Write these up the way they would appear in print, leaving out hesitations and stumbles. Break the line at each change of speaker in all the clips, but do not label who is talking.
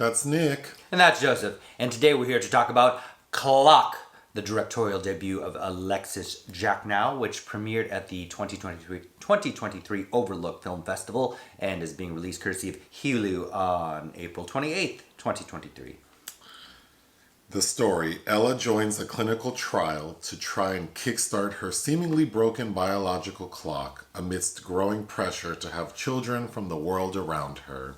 That's Nick.
And that's Joseph. And today we're here to talk about Clock, the directorial debut of Alexis Jacknow, which premiered at the 2023 Overlook Film Festival and is being released courtesy of Hulu on April 28th, 2023.
The story, Ella joins a clinical trial to try and kickstart her seemingly broken biological clock amidst growing pressure to have children from the world around her.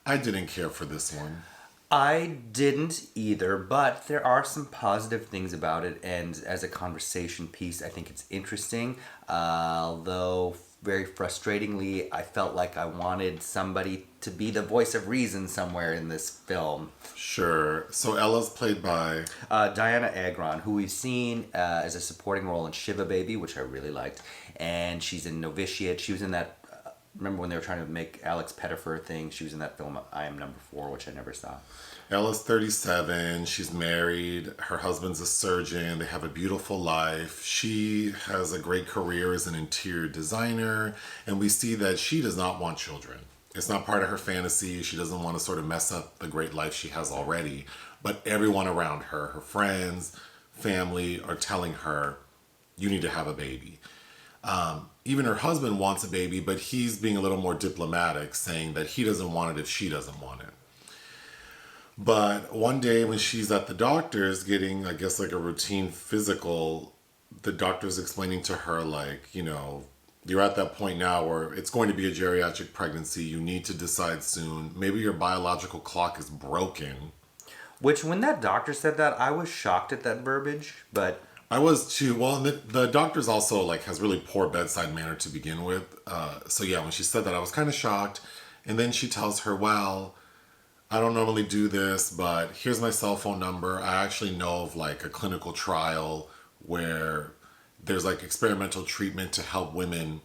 I didn't care for this one.
I didn't either, but there are some positive things about it, and as a conversation piece, I think it's interesting. Although, very frustratingly, I felt like I wanted somebody to be the voice of reason somewhere in this film.
Sure. So Ella's played by...
Dianna Agron, who we've seen as a supporting role in Shiva Baby, which I really liked, and she's in Novitiate. She was in that... remember when they were trying to make Alex Pettyfer a thing? She was in that film I Am Number 4, which I never saw.
Ella's 37. She's married. Her husband's a surgeon. They have a beautiful life. She has a great career as an interior designer. And we see that she does not want children. It's not part of her fantasy. She doesn't want to sort of mess up the great life she has already. But everyone around her, her friends, family, are telling her, you need to have a baby. Even her husband wants a baby, but he's being a little more diplomatic, saying that he doesn't want it if she doesn't want it. But one day when she's at the doctor's getting, I guess, like a routine physical, the doctor's explaining to her, like, you know, you're at that point now where it's going to be a geriatric pregnancy. You need to decide soon. Maybe your biological clock is broken.
Which, when that doctor said that, I was shocked at that verbiage, but...
I was too. Well, the doctor's also like has really poor bedside manner to begin with. So yeah, when she said that, I was kind of shocked. And then she tells her, well, I don't normally do this, but here's my cell phone number. I actually know of like a clinical trial where there's like experimental treatment to help women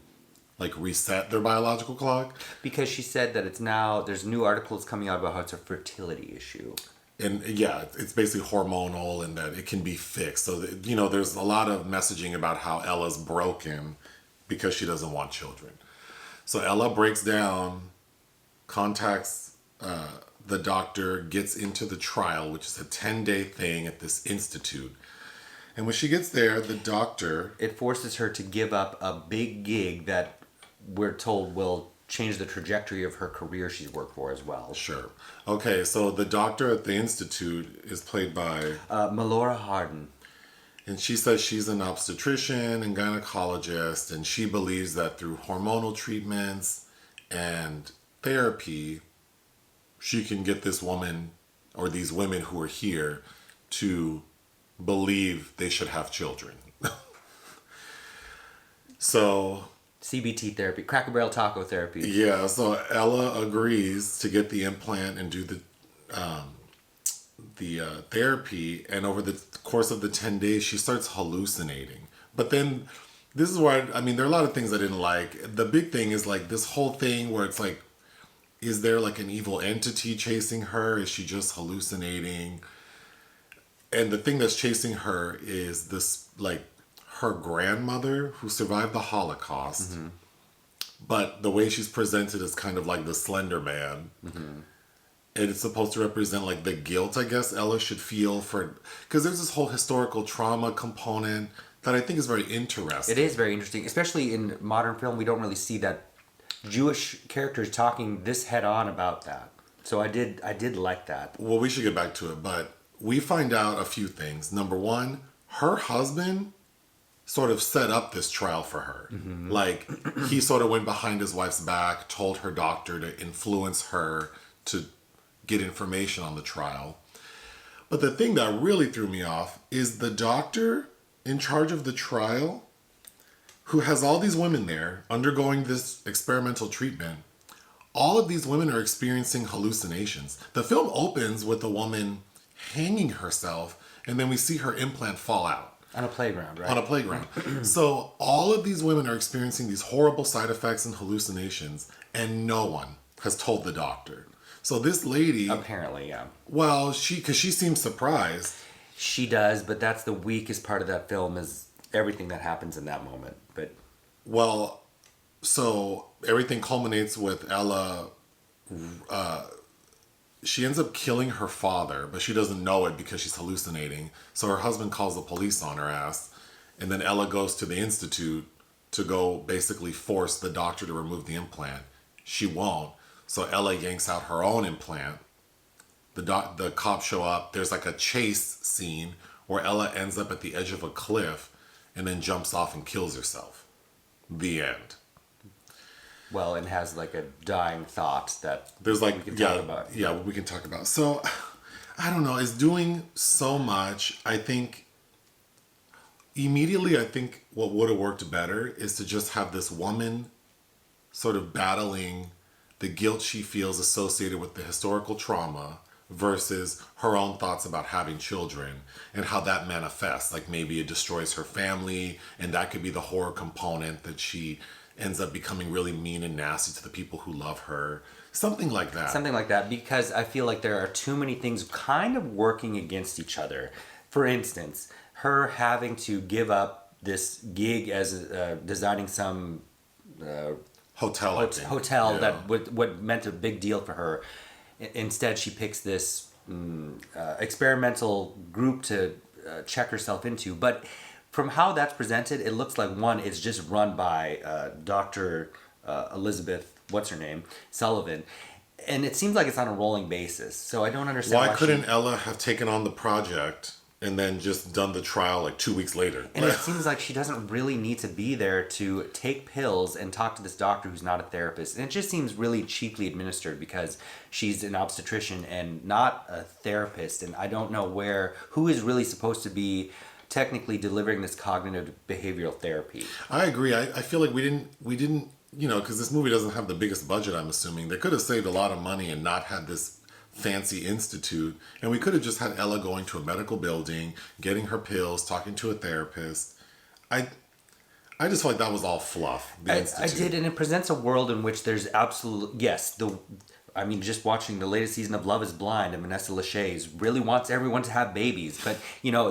like reset their biological clock.
Because she said that it's now, there's new articles coming out about how it's a fertility issue.
And yeah, it's basically hormonal and that it can be fixed. So, you know, there's a lot of messaging about how Ella's broken because she doesn't want children. So Ella breaks down, contacts the doctor, gets into the trial, which is a 10-day thing at this institute. And when she gets there, the doctor...
It forces her to give up a big gig that we're told will change the trajectory of her career she's worked for as well.
Sure. Okay, so the doctor at the institute is played by...
Melora Hardin.
And she says she's an obstetrician and gynecologist, and she believes that through hormonal treatments and therapy, she can get this woman, or these women who are here, to believe they should have children. So...
CBT therapy, Cracker Barrel taco therapy.
Yeah, so Ella agrees to get the implant and do the therapy, and over the course of the 10 days, she starts hallucinating. But then, this is where, I mean, there are a lot of things I didn't like. The big thing is like this whole thing where it's like, is there like an evil entity chasing her? Is she just hallucinating? And the thing that's chasing her is this, like, her grandmother who survived the Holocaust, but the way she's presented is kind of like the Slender Man. And it's supposed to represent like the guilt, I guess, Ella should feel for, because there's this whole historical trauma component that I think is very interesting.
It is very interesting, especially in modern film. We don't really see that Jewish characters talking this head on about that. So I did like that.
Well, we should get back to it, but we find out a few things. Number one, her husband sort of set up this trial for her. Like, he sort of went behind his wife's back, told her doctor to influence her to get information on the trial. But the thing that really threw me off is the doctor in charge of the trial, who has all these women there undergoing this experimental treatment. All of these women are experiencing hallucinations. The film opens with a woman hanging herself, and then we see her implant fall out.
On a playground, right?
On a playground. So all of these women are experiencing these horrible side effects and hallucinations, and no one has told the doctor. So this lady...
Apparently, yeah.
Well, because she seems surprised.
She does, but that's the weakest part of that film is everything that happens in that moment. But
well, so everything culminates with Ella she ends up killing her father, but she doesn't know it because she's hallucinating. So her husband calls the police on her ass. And then Ella goes to the institute to go basically force the doctor to remove the implant. She won't. So Ella yanks out her own implant. The cops show up. There's like a chase scene where Ella ends up at the edge of a cliff and then jumps off and kills herself. The end.
Well, and has like a dying thought that
There's like,
we can talk about.
Yeah, we can talk about. So, I don't know. It's doing so much. I think immediately, I think what would have worked better is to just have this woman sort of battling the guilt she feels associated with the historical trauma versus her own thoughts about having children and how that manifests. Like maybe it destroys her family, and that could be the horror component that she ends up becoming really mean and nasty to the people who love her. Something like that.
Something like that, because I feel like there are too many things kind of working against each other. For instance, her having to give up this gig as designing some
hotel
yeah. That what meant a big deal for her. Instead, she picks this experimental group to check herself into. But from how that's presented, it looks like one, it's just run by Dr. Elizabeth, what's her name, Sullivan. And it seems like it's on a rolling basis. So I don't understand
why couldn't Ella have taken on the project and then just done the trial like 2 weeks later?
And it seems like she doesn't really need to be there to take pills and talk to this doctor who's not a therapist. And it just seems really cheaply administered because she's an obstetrician and not a therapist. And I don't know who is really supposed to be technically delivering this cognitive behavioral therapy.
I agree. I feel like we didn't, because this movie doesn't have the biggest budget, I'm assuming. They could have saved a lot of money and not had this fancy institute, and we could have just had Ella going to a medical building, getting her pills, talking to a therapist. I just feel like that was all fluff.
I did, and it presents a world in which there's just watching the latest season of Love is Blind, and Vanessa Lachey really wants everyone to have babies. But,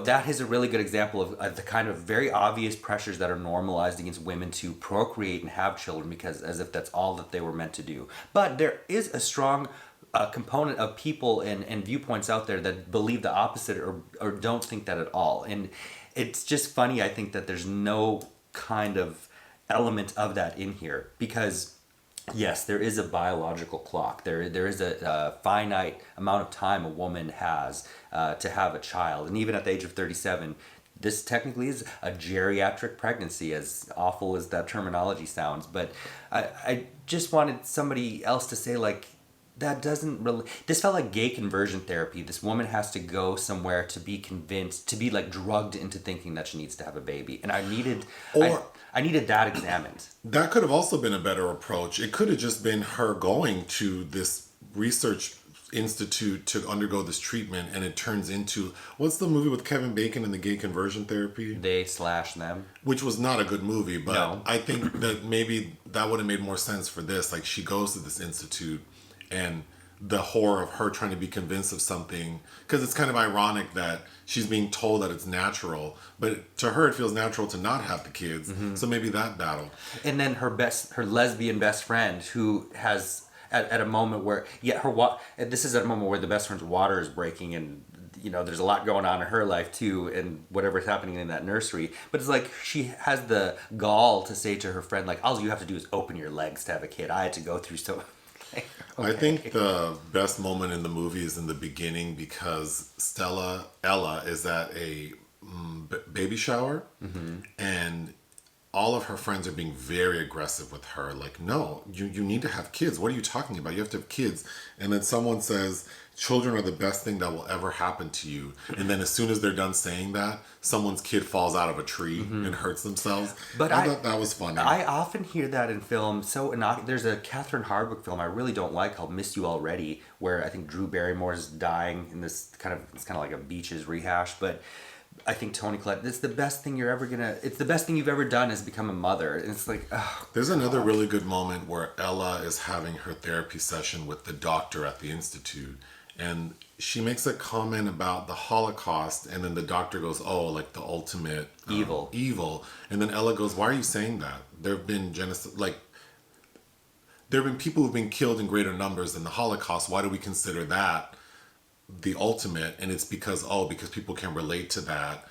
that is a really good example of the kind of very obvious pressures that are normalized against women to procreate and have children, because as if that's all that they were meant to do. But there is a strong component of people and viewpoints out there that believe the opposite or don't think that at all. And it's just funny, I think, that there's no kind of element of that in here, because yes, there is a biological clock. There is a finite amount of time a woman has to have a child. And even at the age of 37, this technically is a geriatric pregnancy, as awful as that terminology sounds. But I just wanted somebody else to say, like, that doesn't really... This felt like gay conversion therapy. This woman has to go somewhere to be convinced, to be like drugged into thinking that she needs to have a baby. And I needed that examined.
That could have also been a better approach. It could have just been her going to this research institute to undergo this treatment, and it turns into... What's the movie with Kevin Bacon and the gay conversion therapy?
They/them.
Which was not a good movie, but
No.
I think that maybe that would have made more sense for this. Like, she goes to this institute, and the horror of her trying to be convinced of something, because it's kind of ironic that she's being told that it's natural, but to her it feels natural to not have the kids. Mm-hmm. So maybe that battle.
And then her lesbian best friend, who has at a moment where this is at a moment where the best friend's water is breaking, and there's a lot going on in her life too, and whatever's happening in that nursery. But it's like she has the gall to say to her friend, like, all you have to do is open your legs to have a kid. I had to go through so... Okay.
I think the best moment in the movie is in the beginning, because Ella is at a baby shower, mm-hmm. and all of her friends are being very aggressive with her. Like, no, you need to have kids. What are you talking about? You have to have kids. And then someone says, children are the best thing that will ever happen to you. And then as soon as they're done saying that, someone's kid falls out of a tree mm-hmm. and hurts themselves. But I thought that was funny.
I often hear that in film. There's a Catherine Hardwicke film I really don't like called Missed You Already, where I think Drew Barrymore's dying in this it's kind of like a Beaches rehash. But I think Toni Collette, it's the best thing you've ever done is become a mother. And it's like, oh,
there's another really good moment where Ella is having her therapy session with the doctor at the institute. And she makes a comment about the Holocaust, and then the doctor goes, oh, like the ultimate evil. And then Ella goes, why are you saying that? There have been genocide, like, there have been people who've been killed in greater numbers than the Holocaust. Why do we consider that the ultimate? And it's because people can relate to that.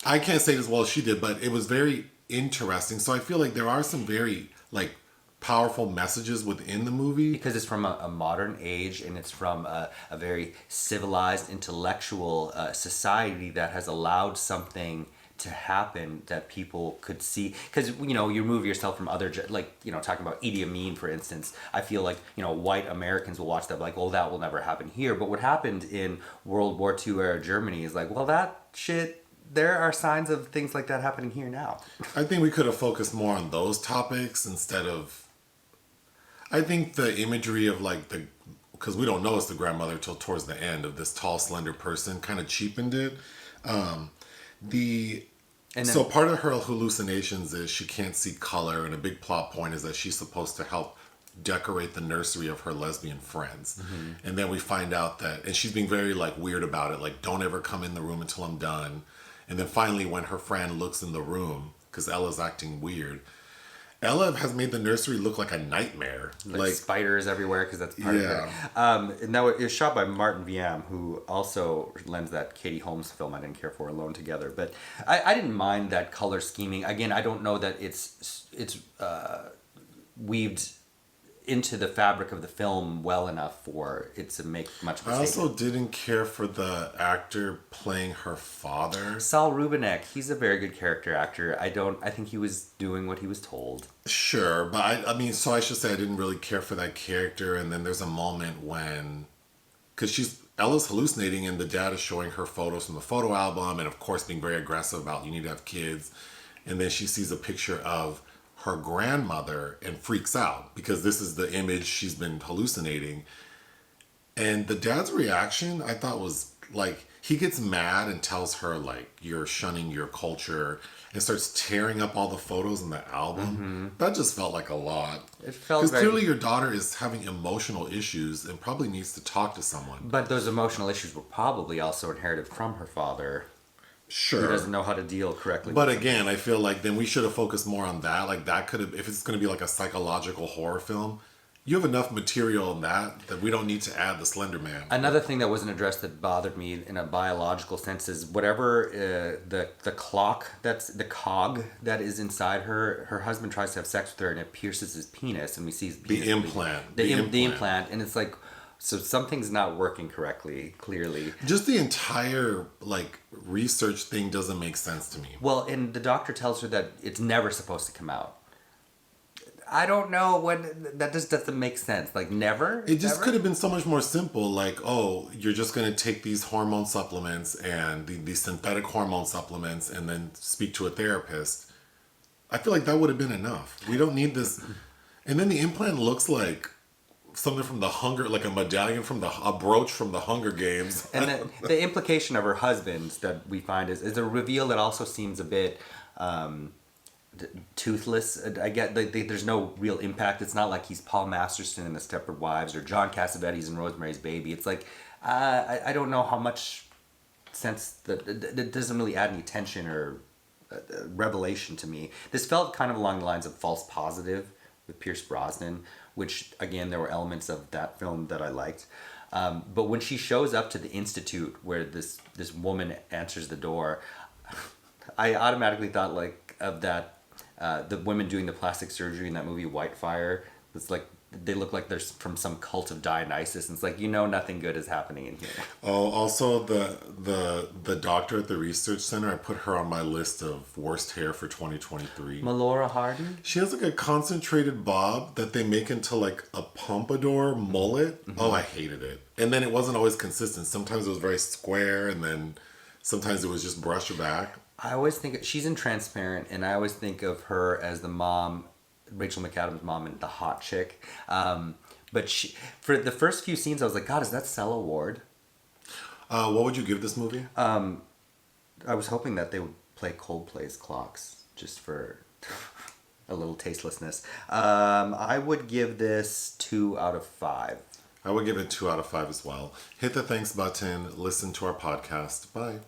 I can't say it as well as she did, but it was very interesting. So I feel like there are some very like powerful messages within the movie.
Because it's from a modern age, and it's from a very civilized, intellectual society that has allowed something to happen that people could see. Because, you know, you remove yourself from other, like, you know, talking about Idi Amin, for instance, I feel like, you know, white Americans will watch that like, oh, that will never happen here. But what happened in World War II era Germany is like, well, that shit, there are signs of things like that happening here now.
I think we could have focused more on those topics instead of... I think the imagery of like because we don't know it's the grandmother till towards the end, of this tall, slender person kind of cheapened it. So part of her hallucinations is she can't see color, and a big plot point is that she's supposed to help decorate the nursery of her lesbian friends. Mm-hmm. And then we find out that, and she's being very like weird about it, like don't ever come in the room until I'm done. And then finally when her friend looks in the room, because Ella's acting weird, Ella has made the nursery look like a nightmare.
Like spiders everywhere, because that's part of it. Now, it was shot by Martin Viam, who also lends that Katie Holmes film I didn't care for, Alone Together. But I didn't mind that color scheming. Again, I don't know that it's weaved into the fabric of the film well enough for it to make much of a statement.
I also didn't care for the actor playing her father.
Saul Rubinek, he's a very good character actor. I think he was doing what he was told.
Sure, but I mean, so I should say I didn't really care for that character. And then there's a moment when, because Ella's hallucinating and the dad is showing her photos from the photo album, and of course being very aggressive about you need to have kids. And then she sees a picture of her grandmother and freaks out because this is the image she's been hallucinating. And the dad's reaction, I thought, was like, he gets mad and tells her like, you're shunning your culture, and starts tearing up all the photos in the album. Mm-hmm. That just felt like a lot. It felt because clearly your daughter is having emotional issues and probably needs to talk to someone.
But those emotional issues were probably also inherited from her father.
Sure.
He doesn't know how to deal correctly.
But again, I feel like then we should have focused more on that. Like that could have, if it's going to be like a psychological horror film, you have enough material in that we don't need to add the Slender Man.
Another thing that wasn't addressed that bothered me in a biological sense is whatever the clock, that's the cog that is inside her. Her husband tries to have sex with her and it pierces his penis, and we see his penis.
The implant.
The implant, and it's like, so something's not working correctly, clearly.
Just the entire, like, research thing doesn't make sense to me.
Well, and the doctor tells her that it's never supposed to come out. I don't know that just doesn't make sense. Like, never?
It just could have been so much more simple. Like, oh, you're just going to take these hormone supplements and these synthetic hormone supplements and then speak to a therapist. I feel like that would have been enough. We don't need this. And then the implant looks like something from like a medallion from a brooch from the Hunger Games.
And the implication of her husband that we find is a reveal that also seems a bit toothless. I get there's no real impact. It's not like he's Paul Masterson in The Stepford Wives or John Cassavetes in Rosemary's Baby. It's like, I don't know how much sense that it doesn't really add any tension or revelation to me. This felt kind of along the lines of False Positive with Pierce Brosnan, which, again, there were elements of that film that I liked. But when she shows up to the institute where this woman answers the door, I automatically thought like of that, the women doing the plastic surgery in that movie Whitefire. It's like, they look like they're from some cult of Dionysus, and it's like, nothing good is happening in here.
Oh, also the doctor at the research center, I put her on my list of worst hair for 2023.
Melora Hardin?
She has like a concentrated bob that they make into like a pompadour mullet. Mm-hmm. Oh, I hated it. And then it wasn't always consistent. Sometimes it was very square, and then sometimes it was just brushed back.
I always think she's in Transparent, and I always think of her as the mom, Rachel McAdams' mom, and the hot chick. But for the first few scenes, I was like, God, is that Stella Ward?
What would you give this movie?
I was hoping that they would play Coldplay's Clocks, just for a little tastelessness. I would give this 2 out of 5.
I would give it 2 out of 5 as well. Hit the thanks button. Listen to our podcast. Bye.